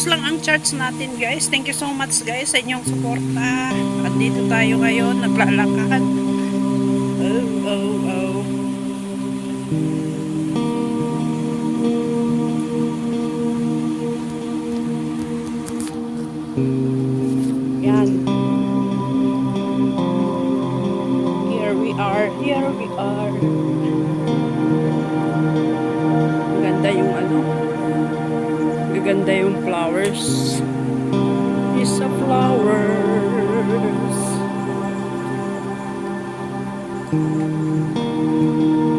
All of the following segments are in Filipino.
pesos lang ang charge natin guys. Thank you so much guys sa inyong suporta. At dito tayo ngayon, naglalakad. Oh, oh, oh. Yan. Here we are. Here we are. Maganda yung ano. Maganda yung flowers. It's a flowers.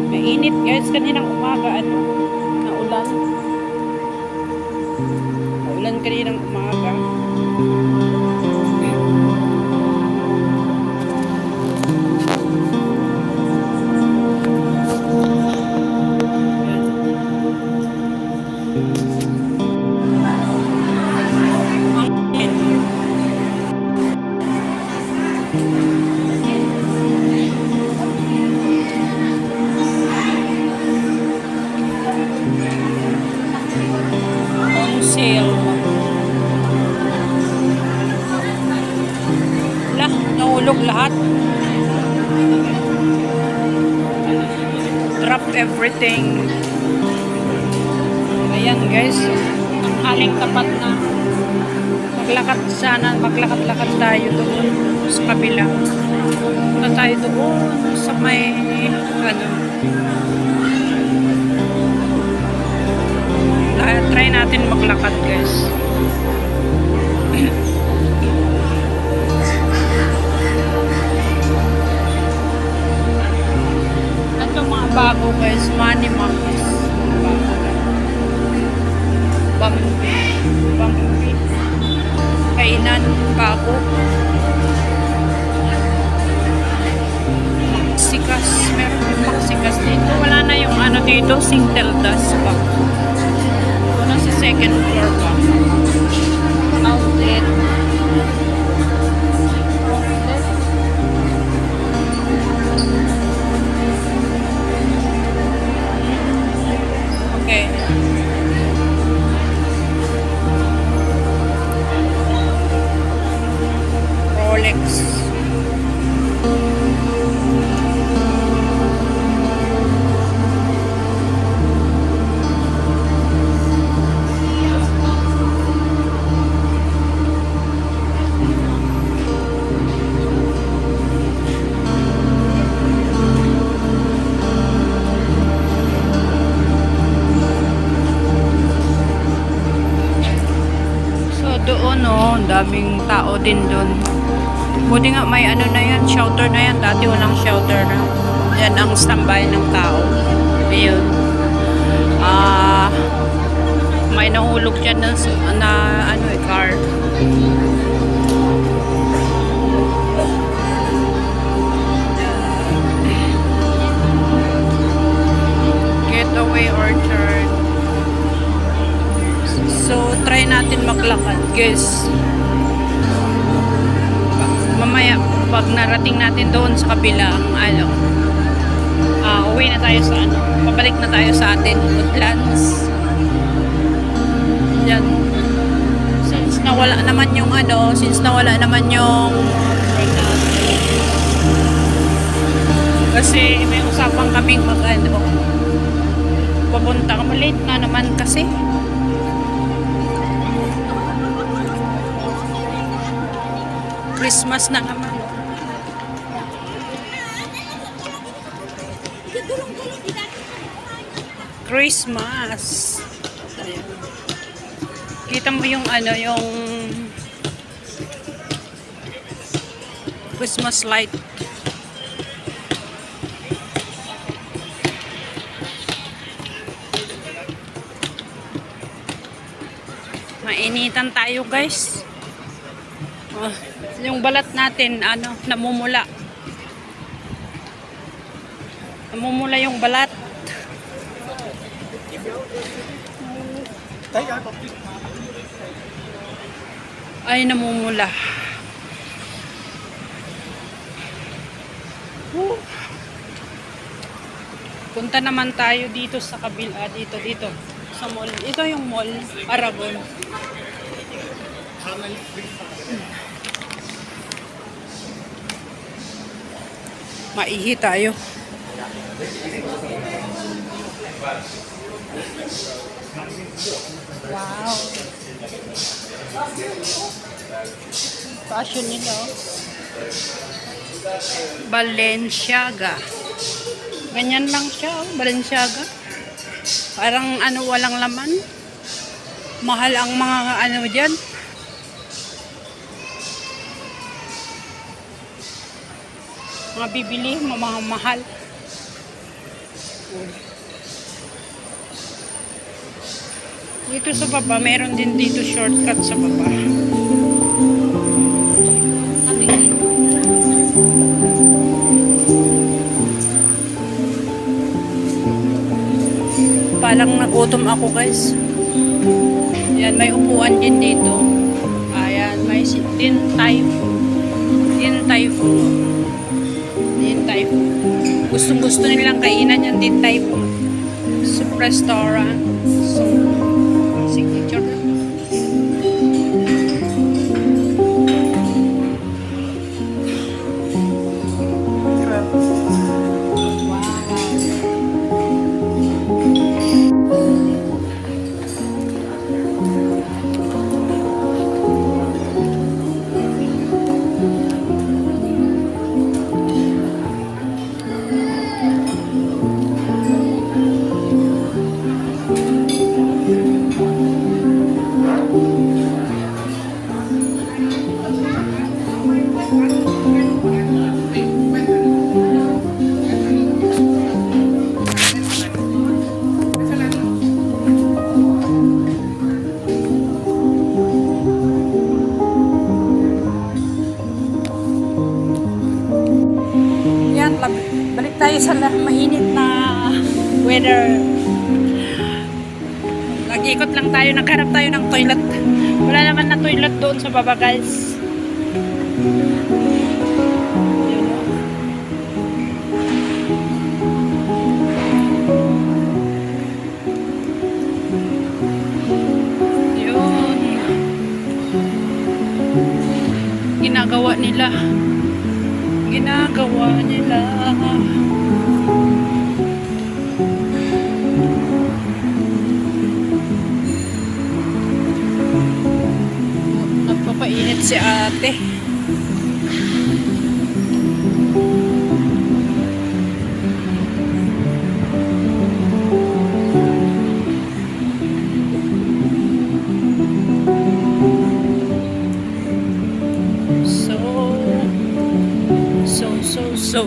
Mainit guys. Kaninang umaga ano. Naulan. Naulan kaninang umaga. On sale. Lah, nahulog lahat. Drop everything. Ayan guys, ang aling tapat na. Maglakad-lakad tayo doon sa kabila. Punta tayo doon sa may ano. Try natin maglakad guys. Ito mga bago guys, money marks. Bambi. Kainan bago. Maksikas. Meron yung maksikas dito. Wala na yung ano dito, Singteldas pa. Ito na sa second floor pa. Outlet. Okay. Rolex. Doon ang daming tao din doon. Buti nga may ano na yan, shelter na yan. Dati walang shelter na. Yan ang standby ng tao. Ayun. May nahulog dyan na ano car. Getaway Orchard. So, try natin maglakad, guys. Mamaya, pag narating natin doon sa kabilang, ano, uwi na tayo sa, ano, pabalik na tayo sa atin, Woodlands. Yan. Since nawala naman yung, ano, kasi may usapan kaming mag-ano, papunta, late na naman kasi. Christmas na naman. Christmas. Ayan. Kita mo yung ano, yung Christmas light. Mainitan tayo guys. Yung balat natin, ano, namumula. Namumula yung balat. Ay, namumula. Punta naman tayo dito sa kabila, dito sa mall. Ito yung mall, Aragon. Maihi tayo. Wow. Fashion nila. Oh. Balenciaga. Ganyan lang siya. Oh. Balenciaga. Parang ano, walang laman. Mahal ang mga ano dyan. Mga bibili, mga mahal. Dito sa baba, meron din dito shortcut sa baba. Parang nagutom ako guys. Yan, may upuan din dito. Ayan, may Din Tai Fu. Gustong-gusto nilang kainan yan, Din Tai Fu. Soup restaurant. So, signature. Balik tayo sa mainit na weather. Nag-ikot lang tayo, nagharap tayo ng toilet. Wala naman na toilet doon sa baba guys. Yun. Ginagawa nila. Nagpapainit si ate. So.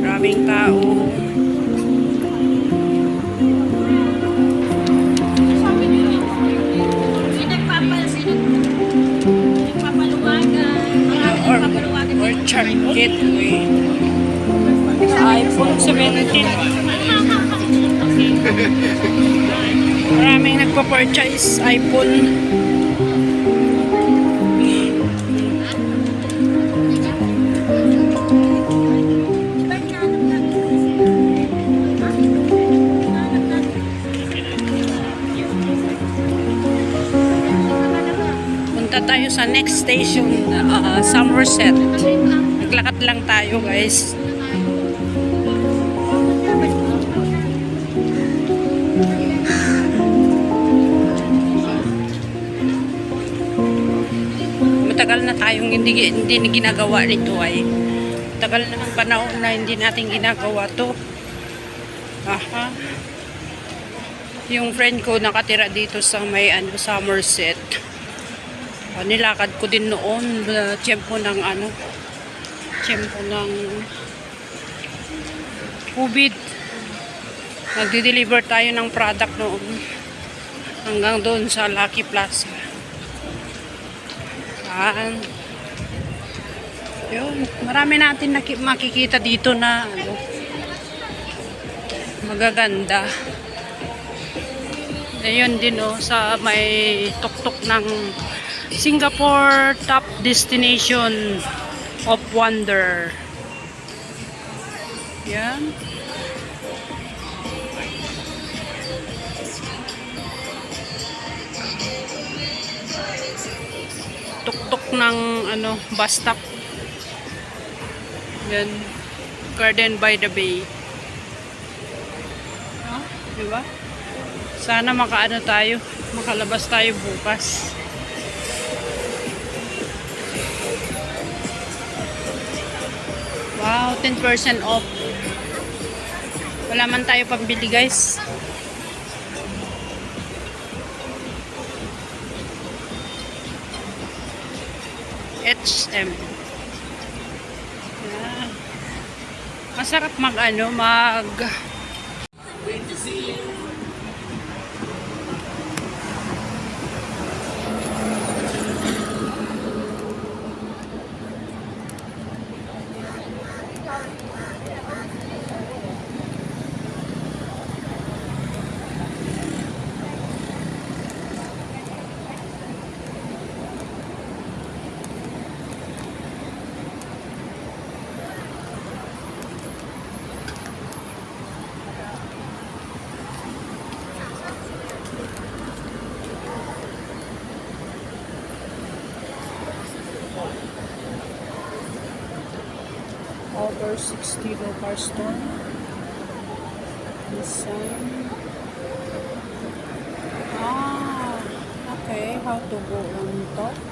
Maraming tao. Orchard Gateway. iPhone 17. Maraming nagpa-purchase iPhone. Punta tayo sa next station, Somerset. Naglakad lang tayo guys. Matagal na tayong hindi ginagawa nito ay. Tagal na ng panahon na hindi natin ginagawa to. Aha. Yung friend ko nakatira dito sa may Somerset. Nilakad ko din noon tiyempo ng COVID. Nagde-deliver tayo ng product noon hanggang doon sa Lucky Plaza. Yun, marami natin makikita dito na magaganda. Ayun din oh, sa may tuktok ng Singapore Top Destination of Wonder. Yan. Tuktok ng ano, bus stop. Yan. Garden by the Bay. Oh, diba? Sana makaano tayo, makalabas tayo bukas. Wow, 10% off. Wala man tayo pambili, guys. HM. Yan. Masarap mag over 60 local store. Design. Ah, okay. How to go on top?